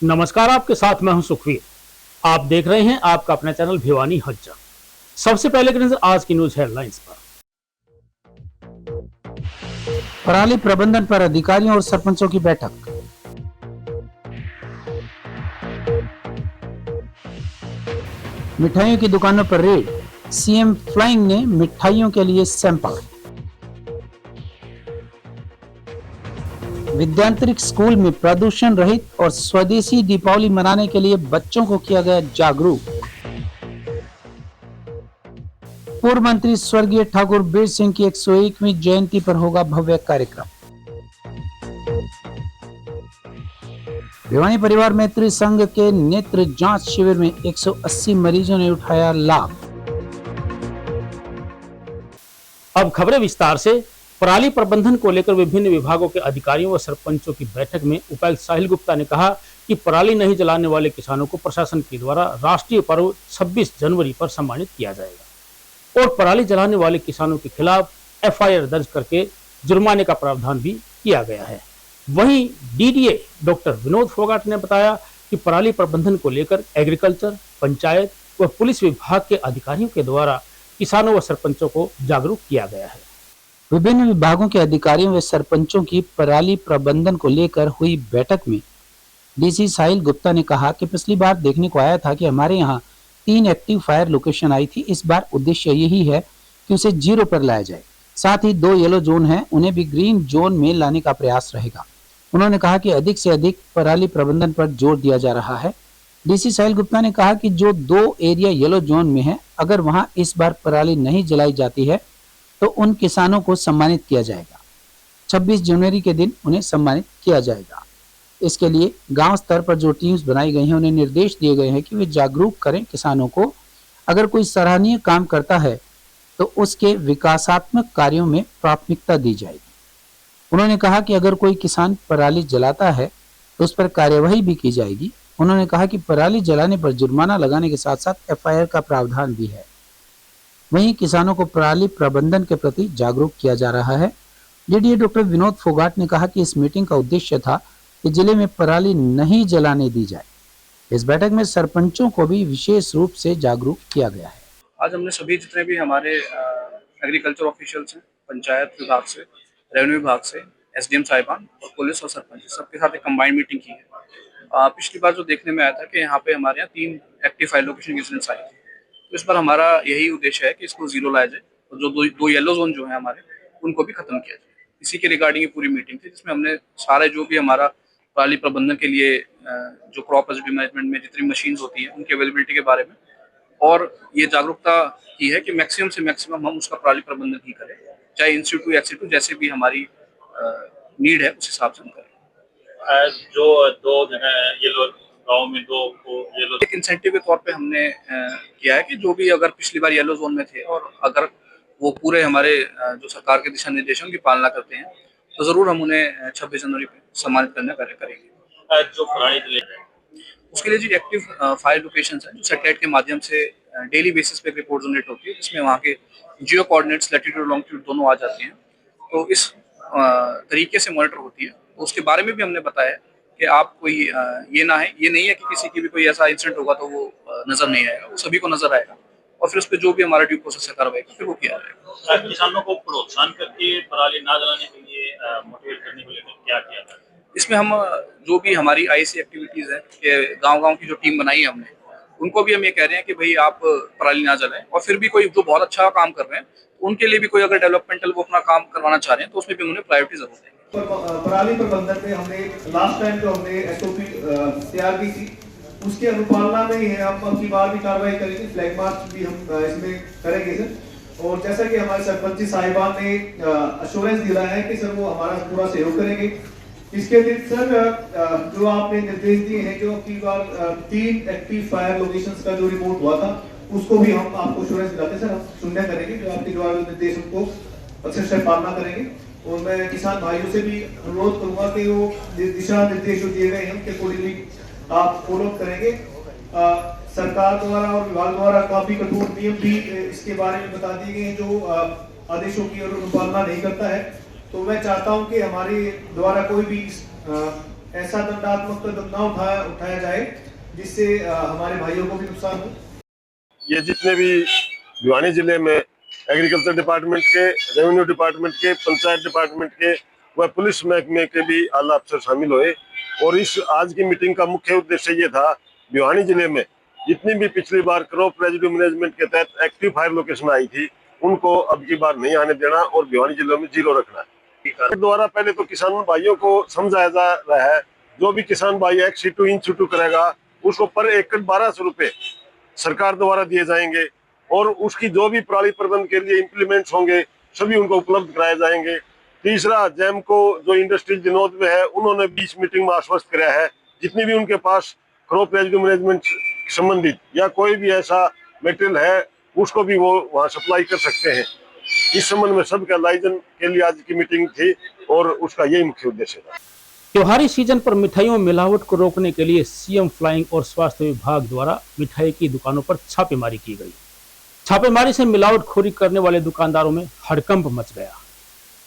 नमस्कार, आपके साथ मैं हूं सुखवीर। आप देख रहे हैं आपका अपना चैनल भिवानी हलचल। सबसे पहले की नजर आज की न्यूज हेडलाइंस पर। पराली प्रबंधन पर अधिकारियों और सरपंचों की बैठक। मिठाइयों की दुकानों पर रेड, सीएम फ्लाइंग ने मिठाइयों के लिए सैंपल। विद्यांतरिक स्कूल में प्रदूषण रहित और स्वदेशी दीपावली मनाने के लिए बच्चों को किया गया जागरूक। पूर्व मंत्री स्वर्गीय ठाकुर बीर सिंह की 101वीं जयंती पर होगा भव्य कार्यक्रम। भिवानी परिवार मैत्री संघ के नेत्र जांच शिविर में 180 मरीजों ने उठाया लाभ। अब खबरें विस्तार से। पराली प्रबंधन को लेकर विभिन्न विभागों के अधिकारियों व सरपंचों की बैठक में उपायुक्त साहिल गुप्ता ने कहा कि पराली नहीं जलाने वाले किसानों को प्रशासन के द्वारा राष्ट्रीय पर्व 26 जनवरी पर सम्मानित किया जाएगा और पराली जलाने वाले किसानों के खिलाफ एफआईआर दर्ज करके जुर्माने का प्रावधान भी किया गया है। वहीं डीडीए डॉक्टर विनोद फोगाट ने बताया कि पराली प्रबंधन को लेकर एग्रीकल्चर, पंचायत व पुलिस विभाग के अधिकारियों के द्वारा किसानों व सरपंचों को जागरूक किया गया है। विभिन्न विभागों के अधिकारियों व सरपंचों की पराली प्रबंधन को लेकर हुई बैठक में डीसी साहिल गुप्ता ने कहा कि पिछली बार देखने को आया था कि हमारे यहाँ 3 एक्टिव फायर लोकेशन आई थी। इस बार उद्देश्य यही है कि उसे 0 पर लाया जाए। साथ ही 2 येलो जोन हैं, उन्हें भी ग्रीन जोन में लाने का प्रयास रहेगा। उन्होंने कहा कि अधिक से अधिक पराली प्रबंधन पर जोर दिया जा रहा है। डीसी साहिल गुप्ता ने कहा कि जो 2 एरिया येलो जोन में है, अगर वहां इस बार पराली नहीं जलाई जाती है तो उन किसानों को सम्मानित किया जाएगा। 26 जनवरी के दिन उन्हें सम्मानित किया जाएगा। इसके लिए गांव स्तर पर जो टीम्स बनाई गई हैं, उन्हें निर्देश दिए गए हैं कि वे जागरूक करें किसानों को। अगर कोई सराहनीय काम करता है तो उसके विकासात्मक कार्यों में प्राथमिकता दी जाएगी। उन्होंने कहा कि अगर कोई किसान पराली जलाता है तो उस पर कार्यवाही भी की जाएगी। उन्होंने कहा कि पराली जलाने पर जुर्माना लगाने के साथ साथ एफआईआर का प्रावधान भी है। वहीं किसानों को पराली प्रबंधन के प्रति जागरूक किया जा रहा है। डीडीए डॉक्टर विनोद फोगाट ने कहा कि इस मीटिंग का उद्देश्य था कि जिले में पराली नहीं जलाने दी जाए। इस बैठक में सरपंचों को भी विशेष रूप से जागरूक किया गया है। आज हमने सभी जितने भी हमारे एग्रीकल्चर ऑफिशियल्स हैं, पंचायत विभाग से, रेवेन्यू विभाग से, एसडीएम साहिबान और पुलिस और सरपंच सबके साथ एक कंबाइंड मीटिंग की है। पिछली बार जो देखने में आया था कि यहाँ पे हमारे यहाँ 3 एक्टिव फायर लोकेशन इंसिडेंट्स आए थे, तो इस बार हमारा यही उद्देश्य है कि इसको 0 लाया जाए और जो दो येलो जोन जो है हमारे, उनको भी खत्म किया जाए। इसी के रिगार्डिंग पूरी मीटिंग थी, जिसमें हमने सारे जो भी हमारा पराली प्रबंधन के लिए जो क्रॉप रेजिड्यू मैनेजमेंट में जितनी मशीन्स होती हैं उनकी अवेलेबिलिटी के बारे में और ये जागरूकता की है कि मैक्सिमम से मैक्सिमम हम उसका पराली प्रबंधन ही करें, चाहे इंस्टीट्यूट एक्सीट्यूट जैसे भी हमारी नीड है उस हिसाब से हम करें। जो 2 ये लोग गाँव में 2 को ये लोग एक इंसेंटिव के तौर पे हमने किया है कि जो भी अगर पिछली बार येलो जोन में थे और अगर वो पूरे हमारे जो सरकार के दिशा निर्देशों की पालना करते हैं तो जरूर हम उन्हें 26 जनवरी पे सम्मानित करने का कार्य करेंगे। जो पराली उसके लिए जो एक्टिव फायर लोकेशंस हैं, जो सैटेलाइट के माध्यम से डेली बेसिस पे रिपोर्ट जनरेट होती है, जिसमें वहाँ के जियो कोऑर्डिनेट्स लैटिट्यूड लॉन्गिट्यूड दोनों आ जाते हैं, तो इस तरीके से मॉनिटर होती है। तो उसके बारे में भी हमने बताया कि आप कोई ये नहीं है कि किसी की भी कोई ऐसा इंसिडेंट होगा तो वो नजर नहीं आएगा, वो सभी को नजर आएगा और फिर उस पर जो भी हमारा ड्यू प्रोसेस है कार्रवाई फिर वो किया जाएगा। किसानों को प्रोत्साहन करके पराली ना जलाने के लिए मोटिवेट करने को लेकर क्या किया था? इसमें हम जो भी हमारी आईसी एक्टिविटीज है कि गांव-गांव की जो टीम बनाई है हमने, उनको भी हम ये कह रहे हैं कि भाई आप पराली ना जलाएं और फिर भी कोई जो बहुत अच्छा काम कर रहे हैं उनके लिए भी कोई अगर डेवलपमेंटल वो अपना काम करवाना चाह रहे हैं तो उसमें भी उन्हें प्रायोरिटी जरूर देंगे। पराली प्रबंधन में हमने लास्ट टाइम जो हमने एसओपी तैयार की थी उसके अनुपालना में ही है, हम अब की बार भी कार्रवाई करेंगे, फ्लैग मार्च भी हम इसमें करेंगे सर। और जैसा कि हमारे सरपंच साहिबान ने अश्योरेंस दिया है कि सर वो हमारा पूरा सहयोग करेंगे। इसके अतिरिक्त सर जो आपने निर्देश दिए हैं, जो अब की बार 3 एक्टिव फायर लोकेशंस का जो रिपोर्ट हुआ था उसको भी हम आपको अश्योरेंस दिलाते सर, हम शून्य करेंगे, जो आपके द्वारा निर्देश उनको अच्छे से पालना करेंगे। और मैं किसान भाइयों से भी अनुरोध करूंगा कि वो दिशा निर्देश जो दिए गए हैं उनके अकॉर्डिंगली आप फॉलो करेंगे। सरकार द्वारा और विभाग द्वारा काफी कठोर नियम भी इसके बारे में बता दिए गए हैं जो आदेशों की अनुपालना नहीं करता है। तो मैं चाहता हूं कि हमारे द्वारा कोई भी ऐसा दंडात्मक कदम ना उठाया जाए जिससे हमारे भाइयों को भी नुकसान हो। ये जितने भी भिवानी जिले में एग्रीकल्चर डिपार्टमेंट के, रेवेन्यू डिपार्टमेंट के, पंचायत डिपार्टमेंट के व पुलिस महकमे के भी आला अफसर शामिल हुए और इस आज की मीटिंग का मुख्य उद्देश्य ये था, भिवानी जिले में जितनी भी पिछली बार क्रॉप रेजिड्यू मैनेजमेंट के तहत एक्टिव फायर लोकेशन आई थी उनको अब की बार नहीं आने देना और भिवानी जिले में जीरो रखना है। द्वारा पहले तो किसान भाइयों को समझाया जा रहा है, जो भी किसान भाई एक्स-2 इन-2 करेगा उसको पर एकड़ 1200 रुपए सरकार द्वारा दिए जाएंगे और उसकी जो भी पराली प्रबंध के लिए इम्प्लीमेंट्स होंगे सभी उनको उपलब्ध कराए जाएंगे। तीसरा, जैम को जो इंडस्ट्री जिनोद में है उन्होंने बीच मीटिंग में आश्वस्त किया है जितनी भी उनके पास क्रॉप रेजिड्यू मैनेजमेंट संबंधित या कोई भी ऐसा मटेरियल है उसको भी वो वहाँ सप्लाई कर सकते हैं। इस संबंध में सबका लाइजन के लिए आज की मीटिंग थी और उसका यही मुख्य उद्देश्य था। त्योहारी सीजन पर मिठाइयों में मिलावट को रोकने के लिए सीएम फ्लाइंग और स्वास्थ्य विभाग द्वारा मिठाई की दुकानों पर छापेमारी की गई। छापेमारी से मिलावटखोरी करने वाले दुकानदारों में हड़कंप मच गया।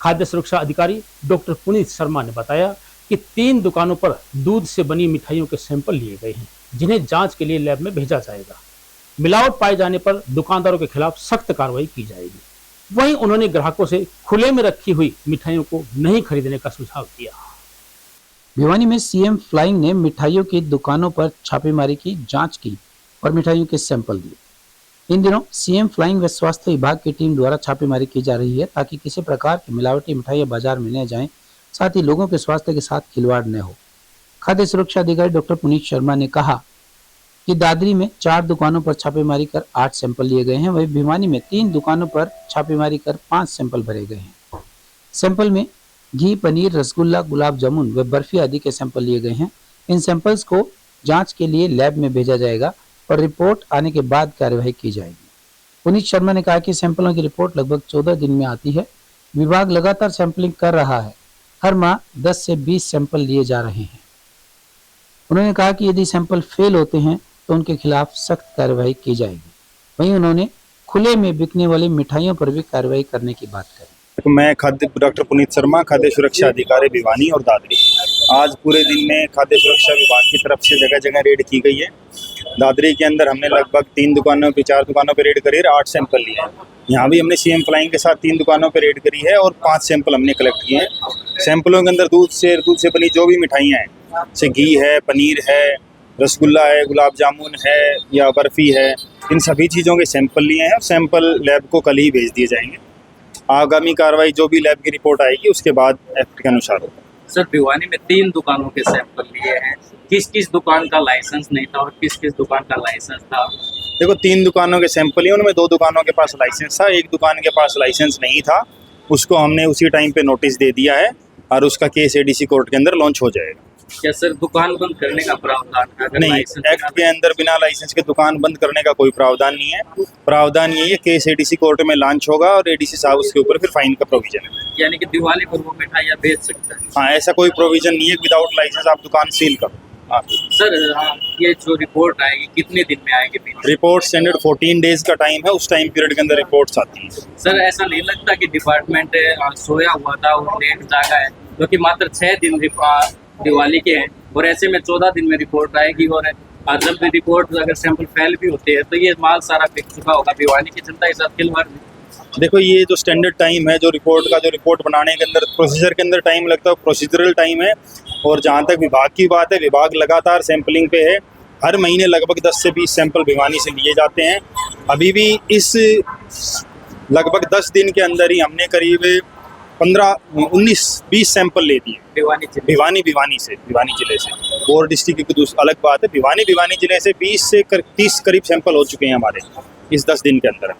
खाद्य सुरक्षा अधिकारी डॉक्टर पुनीत शर्मा ने बताया कि 3 दुकानों पर दूध से बनी मिठाइयों के सैंपल लिए गए हैं, जिन्हें जांच के लिए लैब में भेजा जाएगा। मिलावट पाए जाने पर दुकानदारों के खिलाफ सख्त कार्रवाई की जाएगी। वहीं उन्होंने ग्राहकों से खुले में रखी हुई मिठाइयों को नहीं खरीदने का सुझाव दिया। भिवानी में सीएम फ्लाइंग ने मिठाइयों की दुकानों पर छापेमारी की, जांच की और मिठाइयों के सैंपल दिए। इन दिनों सीएम फ्लाइंग व स्वास्थ्य विभाग की टीम द्वारा छापेमारी की जा रही है ताकि किसी प्रकार की मिलावटी मिठाइयां बाजार में न जाएं, साथ ही लोगों के स्वास्थ्य के साथ खिलवाड़ न हो। खाद्य सुरक्षा अधिकारी डॉक्टर पुनीत शर्मा ने कहा कि दादरी में 4 दुकानों पर छापेमारी कर 8 सैंपल लिए गए हैं, वहीं भिवानी में 3 दुकानों पर छापेमारी कर 5 सैंपल भरे गए हैं। सैंपल में घी, पनीर, रसगुल्ला, गुलाब जामुन व बर्फी आदि के सैंपल लिए गए हैं। इन सैंपल्स को जांच के लिए लैब में भेजा जाएगा और रिपोर्ट आने के बाद कार्यवाही की जाएगी। पुनीत शर्मा ने कहा कि सैंपलों की रिपोर्ट लगभग 14 दिन में आती है। विभाग लगातार सैंपलिंग कर रहा है। हर माह 10 से 20 सैंपल लिए जा रहे हैं। उन्होंने कहा कि यदि सैंपल फेल होते हैं तो उनके खिलाफ सख्त कार्रवाई की जाएगी। वहीं उन्होंने खुले में बिकने वाली मिठाइयों पर भी कार्रवाई करने की बात कही। मैं डॉक्टर पुनीत शर्मा, खाद्य सुरक्षा अधिकारी भिवानी और दादरी। आज पूरे दिन में खाद्य सुरक्षा विभाग की तरफ से जगह जगह रेड की गई है। दादरी के अंदर हमने लगभग 3 दुकानों पे 4 दुकानों पे रेड करी है, 8 सैंपल लिए हैं। यहाँ भी हमने सीएम फ्लाइंग के साथ 3 दुकानों पे रेड करी है और 5 सैंपल हमने कलेक्ट किए हैं। सैंपलों के अंदर दूध से बनी जो भी मिठाइयाँ हैं, जैसे घी है, पनीर है, रसगुल्ला है, गुलाब जामुन है या बर्फ़ी है, इन सभी चीज़ों के सैंपल लिए हैं और सैंपल लैब को कल ही भेज दिए जाएंगे। आगामी कार्रवाई जो भी लैब की रिपोर्ट आएगी उसके बाद एक्ट के अनुसार होगा। सर, भिवानी में 3 दुकानों के सैंपल लिए हैं। किस किस दुकान का लाइसेंस नहीं था और किस किस दुकान का लाइसेंस था? देखो, 3 दुकानों के सैंपल लिए, उनमें 2 दुकानों के पास लाइसेंस था, 1 दुकान के पास लाइसेंस नहीं था। उसको हमने उसी टाइम पे नोटिस दे दिया है और उसका केस एडीसी कोर्ट के अंदर लॉन्च हो जाएगा। क्या सर दुकान बंद करने का प्रावधान है? अगर नहीं, लाइसेंस एक्ट के अंदर बिना लाइसेंस के दुकान बंद करने का कोई प्रावधान नहीं है। प्रावधान ये है, केस एडीसी कोर्ट में लॉन्च होगा और एडीसी साहब उसके ऊपर फिर फाइन का प्रोविजन है। यानी कि दिवाली पर वो मिठाइयाँ बेच सकते हैं? हाँ, ऐसा कोई प्रोविजन नहीं है विदाउट लाइसेंस आप दुकान सील करो। हाँ सर, ये जो रिपोर्ट आएगी कितने दिन में आएगी? रिपोर्ट स्टैंडर्ड 14 डेज का टाइम है, उस टाइम पीरियड के अंदर रिपोर्ट्स आती हैं। सर, ऐसा नहीं लगता कि डिपार्टमेंट सोया हुआ था और लेट जागा है, क्योंकि मात्र 6 दिन दिवाली के हैं और ऐसे में 14 दिन में रिपोर्ट आएगी और जब भी रिपोर्ट अगर सैंपल फेल भी होते हैं तो ये माल सारा बिक चुका होगा। भिवानी की जनता के साथ खिलवाड़। देखो, ये जो स्टैंडर्ड टाइम है, जो रिपोर्ट बनाने के अंदर प्रोसीजर के अंदर टाइम लगता है, प्रोसीजरल टाइम है। और जहाँ तक विभाग की बात है, विभाग लगातार सैंपलिंग पे है। हर महीने लगभग 10 से 20 सैंपल भिवानी से लिए जाते हैं। अभी भी इस लगभग 10 दिन के अंदर ही हमने करीब 15-19-20 सैंपल ले दिए भिवानी जिले से। और डिस्ट्रिक्ट की अलग बात है, भिवानी जिले से 20 से 30 करीब सैंपल हो चुके हैं हमारे इस 10 दिन के अंदर।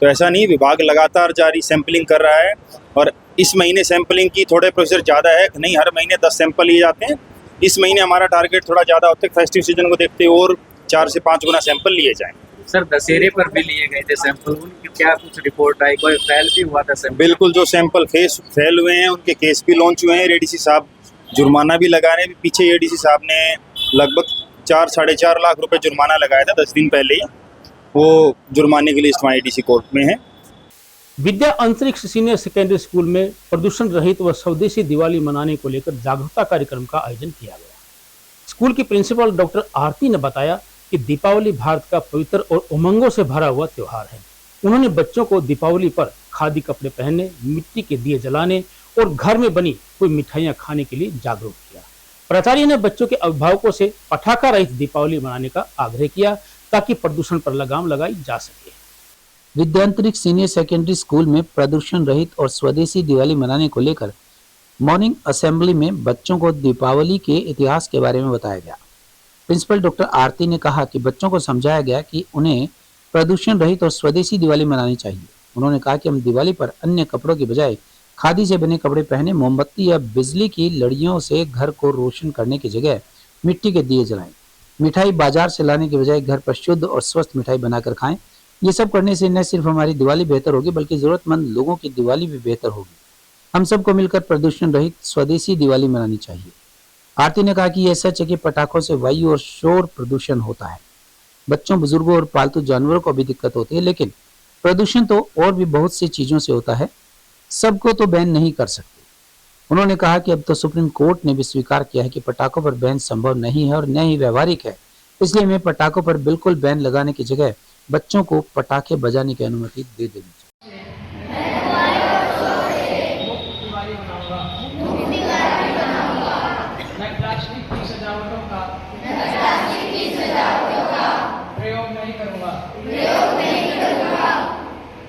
तो ऐसा नहीं, विभाग लगातार जारी सैंपलिंग कर रहा है और इस महीने सैंपलिंग की थोड़े प्रोसीजर ज़्यादा है। नहीं, हर महीने 10 सैंपल लिए जाते हैं। इस महीने हमारा टारगेट थोड़ा ज़्यादा होता है, फेस्टिव सीजन को देखते हुए और 4 से 5 गुना सैंपल लिए जाएँ। सर, दशहरे पर भी लिए गए थे सैंपल, उनकी क्या कुछ रिपोर्ट आई? कोई फेल भी हुआ था सैंपल? बिल्कुल, जो सैंपल फेल हुए हैं उनके केस भी लॉन्च हुए हैं। एडीसी साहब जुर्माना भी लगा रहे हैं। पीछे एडीसी साहब ने लगभग 4-4.5 लाख रुपए जुर्माना लगाया था 10 दिन पहले ही। वो जुर्माने की लिस्ट वहाँ एडीसी कोर्ट में है। विद्या अंतरिक्ष सीनियर सेकेंडरी स्कूल में प्रदूषण रहित व स्वदेशी दिवाली मनाने को लेकर जागरूकता कार्यक्रम का आयोजन किया गया। स्कूल की प्रिंसिपल डॉक्टर आरती ने बताया कि दीपावली भारत का पवित्र और उमंगों से भरा हुआ त्योहार है। उन्होंने बच्चों को दीपावली पर खादी कपड़े पहनने, मिट्टी के दिए जलाने और घर में बनी कोई मिठाइयां खाने के लिए जागरूक किया। प्राचार्य ने बच्चों के अभिभावकों से पटाखा रहित दीपावली मनाने का आग्रह किया ताकि प्रदूषण पर लगाम लगाई जा सके। विद्यांतरिक्ष सीनियर सेकेंडरी स्कूल में प्रदूषण रहित और स्वदेशी दिवाली मनाने को लेकर मॉर्निंग असेंबली में बच्चों को दीपावली के इतिहास के बारे में बताया गया। प्रिंसिपल डॉक्टर आरती ने कहा कि बच्चों को समझाया गया कि उन्हें प्रदूषण रहित और स्वदेशी दिवाली मनानी चाहिए। उन्होंने कहा कि हम दिवाली पर अन्य कपड़ों की बजाय खादी से बने कपड़े पहने, मोमबत्ती या बिजली की लड़ियों से घर को रोशन करने की जगह मिट्टी के दिए जलाएं। मिठाई बाजार से लाने के बजाय घर पर शुद्ध और स्वस्थ मिठाई बनाकर खाएं। ये सब करने से न सिर्फ हमारी दिवाली बेहतर होगी बल्कि जरूरतमंद लोगों की दिवाली भी बेहतर होगी। हम सबको मिलकर प्रदूषण रहित स्वदेशी दिवाली मनानी चाहिए। आरती ने कहा कि यह सच है कि पटाखों से वायु और शोर प्रदूषण होता है। बच्चों, बुजुर्गों और पालतू जानवरों को भी दिक्कत होती है, लेकिन प्रदूषण तो और भी बहुत सी चीजों से होता है। सबको तो बैन नहीं कर सकते। उन्होंने कहा कि अब तो सुप्रीम कोर्ट ने भी स्वीकार किया है कि पटाखों पर बैन संभव नहीं है और न ही व्यवहारिक है। इसलिए हमें पटाखों पर बिल्कुल बैन लगाने की जगह बच्चों को पटाखे बजाने की अनुमति दे देनी चाहिए।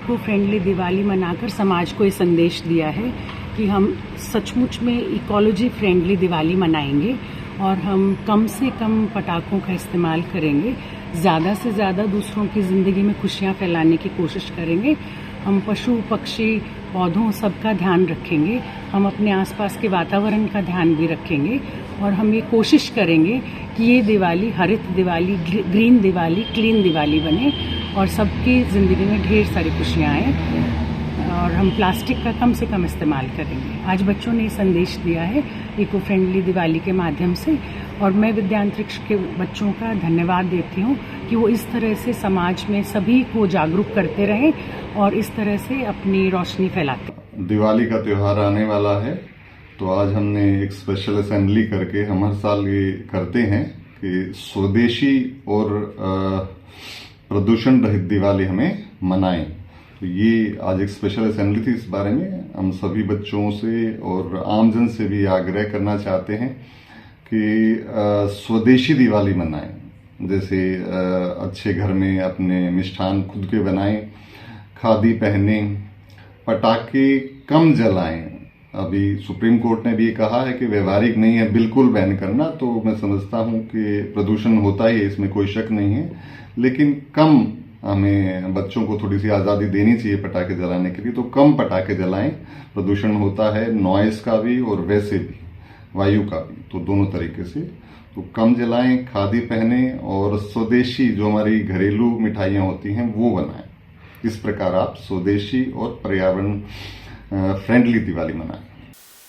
इको फ्रेंडली दिवाली मनाकर समाज को ये संदेश दिया है कि हम सचमुच में इकोलॉजी फ्रेंडली दिवाली मनाएंगे और हम कम से कम पटाखों का इस्तेमाल करेंगे, ज़्यादा से ज़्यादा दूसरों की ज़िंदगी में खुशियाँ फैलाने की कोशिश करेंगे। हम पशु, पक्षी, पौधों सबका ध्यान रखेंगे। हम अपने आसपास के वातावरण का ध्यान भी रखेंगे और हम ये कोशिश करेंगे कि ये दिवाली हरित दिवाली, ग्रीन दिवाली, क्लीन दिवाली बने और सबकी ज़िंदगी में ढेर सारी खुशियाँ आएँ और हम प्लास्टिक का कम से कम इस्तेमाल करेंगे। आज बच्चों ने संदेश दिया है इको फ्रेंडली दिवाली के माध्यम से और मैं विद्यांतरिक्ष के बच्चों का धन्यवाद देती हूँ कि वो इस तरह से समाज में सभी को जागरूक करते रहें और इस तरह से अपनी रोशनी फैलाते। दिवाली का त्यौहार आने वाला है तो आज हमने एक स्पेशल असेंबली करके हम हर साल ये करते हैं कि स्वदेशी और प्रदूषण रहित दिवाली हमें मनाएं। तो ये आज एक स्पेशल असेंबली थी। इस बारे में हम सभी बच्चों से और आमजन से भी आग्रह करना चाहते हैं कि स्वदेशी दिवाली मनाएं। जैसे अच्छे घर में अपने मिष्ठान खुद के बनाएं, खादी पहने, पटाखे कम जलाएं। अभी सुप्रीम कोर्ट ने भी कहा है कि व्यवहारिक नहीं है बिल्कुल बैन करना, तो मैं समझता हूं कि प्रदूषण होता ही है, इसमें कोई शक नहीं है, लेकिन कम हमें बच्चों को थोड़ी सी आज़ादी देनी चाहिए पटाखे जलाने के लिए। तो कम पटाखे जलाएं, प्रदूषण होता है नॉइस का भी और वैसे भी वायु का भी, तो दोनों तरीके से तो कम जलाएं, खादी पहने और स्वदेशी जो हमारी घरेलू मिठाइयाँ होती हैं वो बनाएं। इस प्रकार आप स्वदेशी और पर्यावरण फ्रेंडली दिवाली मनाएं।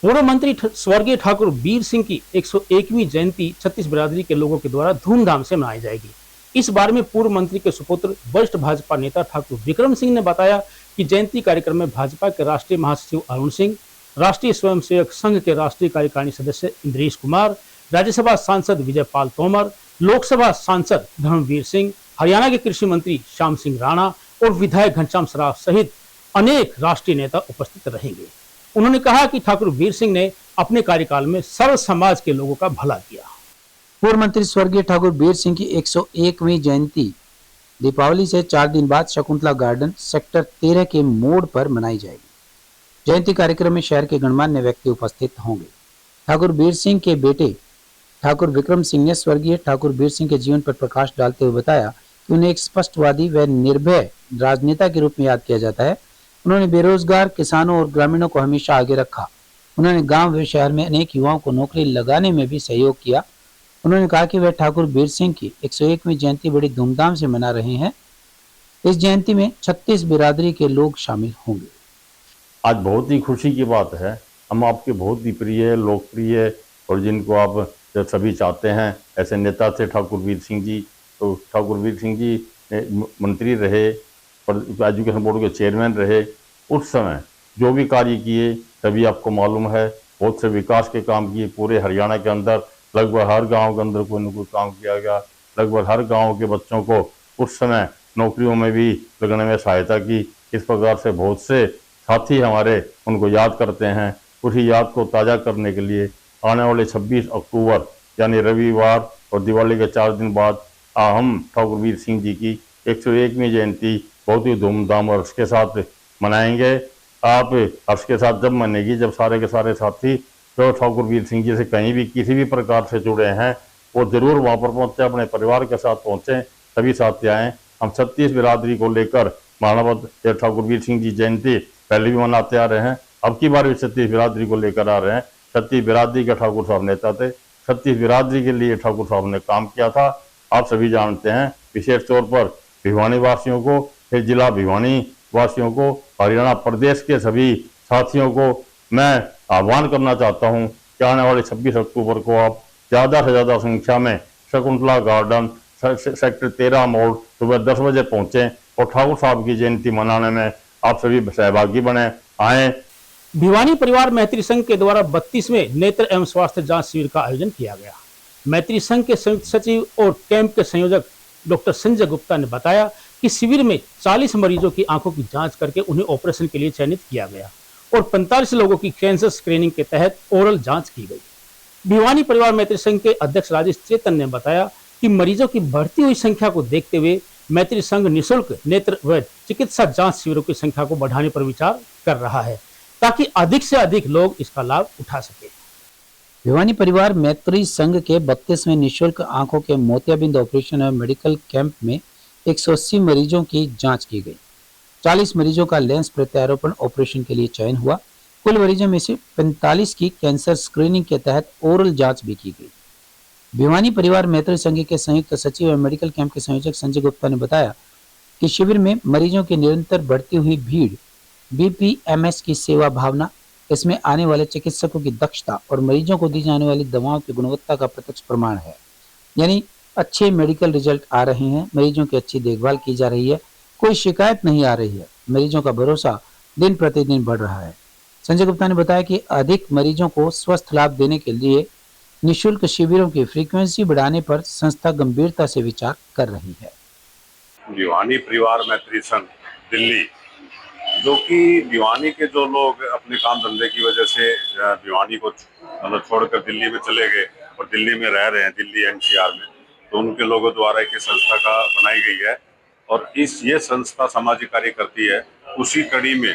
पूर्व मंत्री स्वर्गीय ठाकुर वीर सिंह की 101वीं जयंती छत्तीस बिरादरी के लोगों के द्वारा धूमधाम से मनाई जाएगी। इस बारे में पूर्व मंत्री के सुपुत्र वरिष्ठ भाजपा नेता ठाकुर विक्रम सिंह ने बताया कि जयंती कार्यक्रम में भाजपा के राष्ट्रीय महासचिव अरुण सिंह, राष्ट्रीय स्वयंसेवक संघ के राष्ट्रीय कार्यकारिणी सदस्य इंद्रेश कुमार, राज्यसभा सांसद विजय पाल तोमर, लोकसभा सांसद धर्मवीर सिंह, हरियाणा के कृषि मंत्री श्याम सिंह राणा और विधायक घनश्याम सराफ सहित अनेक राष्ट्रीय नेता उपस्थित रहेंगे। उन्होंने कहा कि ठाकुर वीर सिंह ने अपने कार्यकाल में सर्व समाज के लोगों का भला किया। पूर्व मंत्री स्वर्गीय ठाकुर वीर सिंह की 101वीं जयंती दीपावली से 4 दिन बाद शकुंतला गार्डन सेक्टर 13 के मोड़ पर मनाई जाएगी। जयंती कार्यक्रम में शहर के गणमान्य व्यक्ति उपस्थित होंगे। ठाकुर वीर सिंह के बेटे ठाकुर विक्रम सिंह ने स्वर्गीय ठाकुर वीर सिंह के जीवन पर प्रकाश डालते हुए बताया कि उन्हें एक स्पष्टवादी व निर्भय राजनेता के रूप में याद किया जाता है। उन्होंने बेरोजगार किसानों और ग्रामीणों को हमेशा आगे रखा। उन्होंने गांव व शहर में अनेक युवाओं को नौकरी लगाने में भी सहयोग किया। उन्होंने कहा कि वह ठाकुर वीर सिंह की 101वीं जयंती बड़ी धूमधाम से मना रहे हैं। इस जयंती में 36 बिरादरी के लोग शामिल होंगे। आज बहुत ही खुशी की बात है। हम आपके बहुत ही प्रिय, लोकप्रिय और जिनको आप सभी चाहते हैं ऐसे नेता थे ठाकुर वीर सिंह जी। तो ठाकुर वीर सिंह जी मंत्री रहे, एजुकेशन बोर्ड के चेयरमैन रहे। उस समय जो भी कार्य किए तभी आपको मालूम है, बहुत से विकास के काम किए पूरे हरियाणा के अंदर। लगभग हर गांव के अंदर कोई न कोई काम किया गया। लगभग हर गांव के बच्चों को उस समय नौकरियों में भी लगने में सहायता की। इस प्रकार से बहुत से साथी हमारे उनको याद करते हैं। उसी याद को ताज़ा करने के लिए आने वाले 26 अक्टूबर यानी रविवार और दिवाली के 4 दिन बाद हम ठाकुर वीर सिंह जी की 101वीं जयंती बहुत ही धूमधाम और हर्ष के साथ मनाएंगे। आप हर्ष के साथ जब मनेगी जब सारे के सारे साथी जो ठाकुर वीर सिंह जी से कहीं भी किसी भी प्रकार से जुड़े हैं वो जरूर वहाँ पर पहुँचे, अपने परिवार के साथ पहुँचें, सभी साथी आएँ। हम 36 बिरादरी को लेकर महानावत ठाकुर वीर सिंह जी जयंती पहले भी मनाते आ रहे हैं, अब की बार भी 36 बिरादरी को लेकर आ रहे हैं। 36 बिरादरी के ठाकुर साहब नेता थे, 36 बिरादरी के लिए ठाकुर साहब ने काम किया था, आप सभी जानते हैं। विशेष तौर पर भिवानी वासियों को, फिर जिला भिवानी वासियों को, हरियाणा प्रदेश के सभी साथियों को मैं आह्वान करना चाहता हूं कि आने वाले 26 अक्टूबर को आप ज़्यादा से ज़्यादा संख्या में शकुंतला गार्डन सेक्टर 13 मोड़ सुबह 10 बजे पहुंचें और ठाकुर साहब की जयंती मनाने में आप सभी सहभागी बने आए। भिवानी परिवार मैत्री संघ के द्वारा 32वें नेत्र एवं स्वास्थ्य जांच शिविर का आयोजन किया गया। मैत्री संघ के संयुक्त सचिव और कैंप के संयोजक डॉक्टर संजय गुप्ता ने बताया कि शिविर में 40 मरीजों की आंखों की जांच करके उन्हें ऑपरेशन के लिए चयनित किया गया और 45 लोगों की कैंसर स्क्रीनिंग के तहत ओरल जांच की गई। भिवानी परिवार मैत्री संघ के अध्यक्ष राजेश चेतन ने बताया कि मरीजों की बढ़ती हुई संख्या को देखते हुए मैत्री संघ निःशुल्क नेत्र व चिकित्सा जांच शिविरों की संख्या को बढ़ाने पर विचार कर रहा है ताकि अधिक से अधिक लोग इसका लाभ उठा सके। भिवानी परिवार मैत्री संघ के 32वें निःशुल्क आंखों के मोतियाबिंद ऑपरेशन एवं मेडिकल कैंप में 180 मरीजों की जांच की गई। 40 मरीजों का लेंस प्रत्यारोपण ऑपरेशन के लिए चयन हुआ। कुल मरीजों में से 45 की कैंसर स्क्रीनिंग के तहत ओरल जांच भी की गई। भिवानी परिवार मैत्री संघ के संयुक्त सचिव एवं मेडिकल कैंप के संयोजक संजय गुप्ता ने बताया कि शिविर में मरीजों की निरंतर बढ़ती हुई भीड़, BPMS की सेवा भावना, इसमें आने वाले चिकित्सकों की दक्षता और मरीजों को दी जाने वाली दवाओं की गुणवत्ता का प्रत्यक्ष प्रमाण है। यानी अच्छे मेडिकल रिजल्ट आ रहे हैं, मरीजों की अच्छी देखभाल की जा रही है, कोई शिकायत नहीं आ रही है, मरीजों का भरोसा दिन प्रतिदिन बढ़ रहा है। संजय गुप्ता ने बताया कि अधिक मरीजों को स्वस्थ लाभ देने के लिए निःशुल्क शिविरों की फ्रीक्वेंसी बढ़ाने पर संस्था गंभीरता से विचार कर रही है। भिवानी परिवार मैत्री संघ दिल्ली, जो कि भिवानी के जो लोग अपने काम धंधे की वजह से भिवानी को मतलब छोड़कर दिल्ली में चले गए और दिल्ली में रह रहे हैं, दिल्ली NCR में, तो उनके लोगों द्वारा एक संस्था का बनाई गई है और ये संस्था सामाजिक कार्य करती है। उसी कड़ी में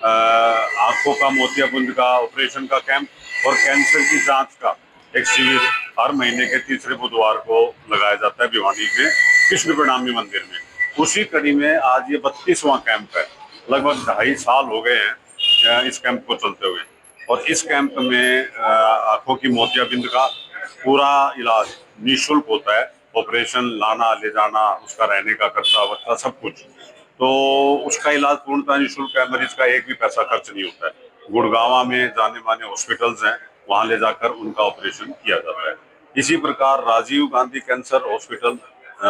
आंखों का मोतियाबिंद का ऑपरेशन का कैंप और कैंसर की जांच का एक शिविर हर महीने के तीसरे बुधवार को लगाया जाता है भिवानी में कृष्ण प्रणामी मंदिर में। उसी कड़ी में आज ये 32वां कैंप है। लगभग 2.5 साल हो गए हैं इस कैंप को चलते हुए और इस कैंप में आंखों की मोतियाबिंद का पूरा इलाज निःशुल्क होता है। ऑपरेशन, लाना ले जाना, उसका रहने का खर्चा वर्चा सब कुछ, तो उसका इलाज पूर्णतः निःशुल्क है। मरीज का एक भी पैसा खर्च नहीं होता है। गुड़गांव में जाने माने हॉस्पिटल्स हैं, वहां ले जाकर उनका ऑपरेशन किया जाता है। इसी प्रकार राजीव गांधी कैंसर हॉस्पिटल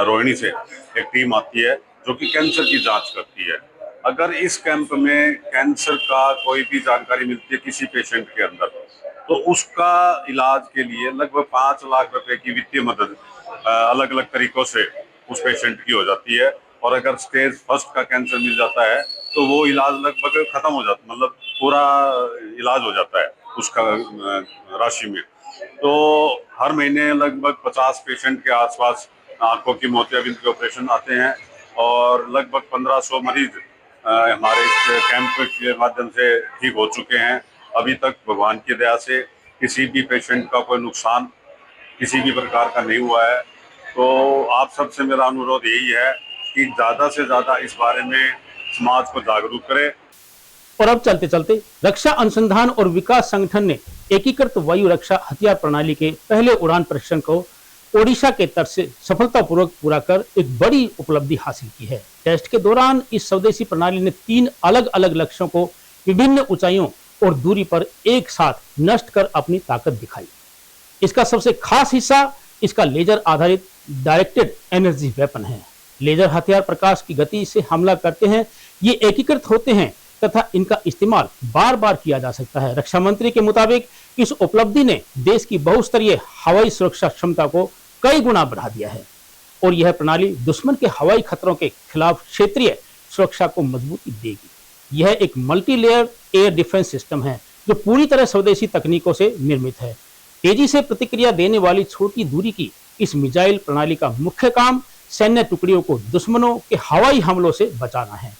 रोहिणी से एक टीम आती है जो कि कैंसर की जांच करती है। अगर इस कैंप में कैंसर का कोई भी जानकारी मिलती है किसी पेशेंट के अंदर, तो उसका इलाज के लिए लगभग 5 लाख रुपए की वित्तीय मदद अलग अलग तरीकों से उस पेशेंट की हो जाती है। और अगर स्टेज 1 का कैंसर मिल जाता है तो वो इलाज लगभग खत्म हो जाता, मतलब पूरा इलाज हो जाता है उसका राशि में। तो हर महीने लगभग 50 पेशेंट के आसपास आंखों की मोतियाबिंद के ऑपरेशन आते हैं और लगभग 1500 मरीज हमारे इस कैंप के माध्यम से ठीक हो चुके हैं। अभी तक भगवान की दया से किसी भी पेशेंट का कोई नुकसान किसी भी प्रकार का नहीं हुआ है। तो आप सबसे मेरा अनुरोध यही है कि ज़्यादा से ज़्यादा इस बारे में समाज को जागरूक करें। और अब चलते चलते रक्षा अनुसंधान और विकास संगठन ने एकीकृत वायु रक्षा हथियार प्रणाली के पहले उड़ान परीक्षण को ओडिशा के तट से सफलतापूर्वक पूरा कर एक बड़ी उपलब्धि हासिल की है। टेस्ट के दौरान इस स्वदेशी प्रणाली ने 3 अलग अलग लक्ष्यों को विभिन्न ऊंचाइयों और दूरी पर एक साथ नष्ट कर अपनी ताकत दिखाई। इसका सबसे खास हिस्सा इसका लेजर आधारित डायरेक्टेड एनर्जी वेपन है। लेजर हथियार प्रकाश की गति से हमला करते हैं, ये एकीकृत होते हैं तथा इनका इस्तेमाल बार बार किया जा सकता है। रक्षा मंत्री के मुताबिक इस उपलब्धि ने देश की बहुस्तरीय हवाई सुरक्षा क्षमता को कई गुना बढ़ा दिया है और यह प्रणाली दुश्मन के हवाई खतरों के खिलाफ क्षेत्रीय सुरक्षा को मजबूती देगी। यह एक multi layer air defence system है जो पूरी तरह स्वदेशी तकनीकों से निर्मित है। तेजी से प्रतिक्रिया देने वाली छोटी दूरी की इस मिसाइल प्रणाली का मुख्य काम सैन्य टुकड़ियों को दुश्मनों के हवाई हमलों से बचाना है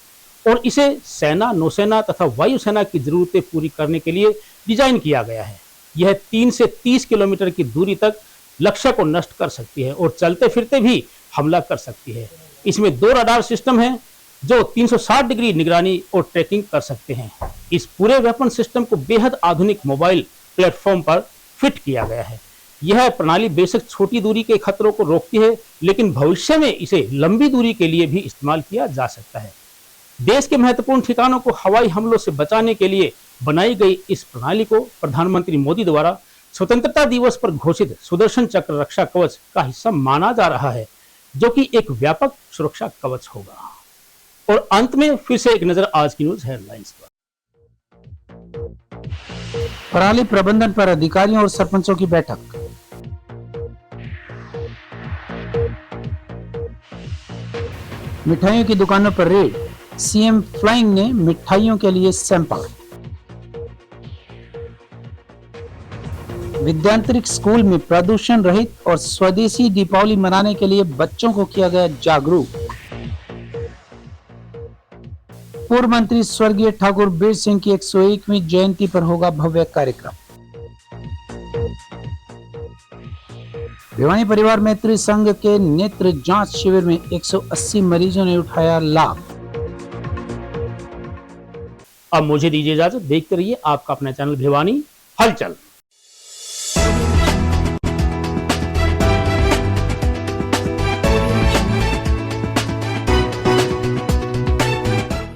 और इसे सेना, नौसेना तथा वायुसेना की जरूरतें पूरी करने के लिए डिजाइन किया गया है। यह 3 से 30 किलोमीटर की दूरी तक लक्ष्य को नष्ट कर सकती है और चलते फिरते भी हमला कर सकती है। इसमें 2 रडार सिस्टम हैं जो 360 डिग्री निगरानी और ट्रैकिंग कर सकते हैं। इस पूरे वेपन सिस्टम को बेहद आधुनिक मोबाइल प्लेटफॉर्म पर फिट किया गया है। यह प्रणाली बेशक छोटी दूरी के खतरों को रोकती है, लेकिन भविष्य में इसे लंबी दूरी के लिए भी इस्तेमाल किया जा सकता है। देश के महत्वपूर्ण ठिकानों को हवाई हमलों से बचाने के लिए बनाई गई इस प्रणाली को प्रधानमंत्री मोदी द्वारा स्वतंत्रता दिवस पर घोषित सुदर्शन चक्र रक्षा कवच का हिस्सा माना जा रहा है, जो कि एक व्यापक सुरक्षा कवच होगा। और अंत में फिर से एक नजर आज की न्यूज हेडलाइंस पर। पराली प्रबंधन पर अधिकारियों और सरपंचों की बैठक। मिठाइयों की दुकानों पर रेड, सीएम फ्लाइंग ने मिठाइयों के लिए सैंपल। विद्यांतरिक स्कूल में प्रदूषण रहित और स्वदेशी दीपावली मनाने के लिए बच्चों को किया गया जागरूक। पूर्व मंत्री स्वर्गीय ठाकुर बीर सिंह की 101वीं जयंती पर होगा भव्य कार्यक्रम। भिवानी परिवार मैत्री संघ के नेत्र जांच शिविर में 180 मरीजों ने उठाया लाभ। अब मुझे दीजिए इजाजत। देखते रहिए आपका अपना चैनल भिवानी हलचल।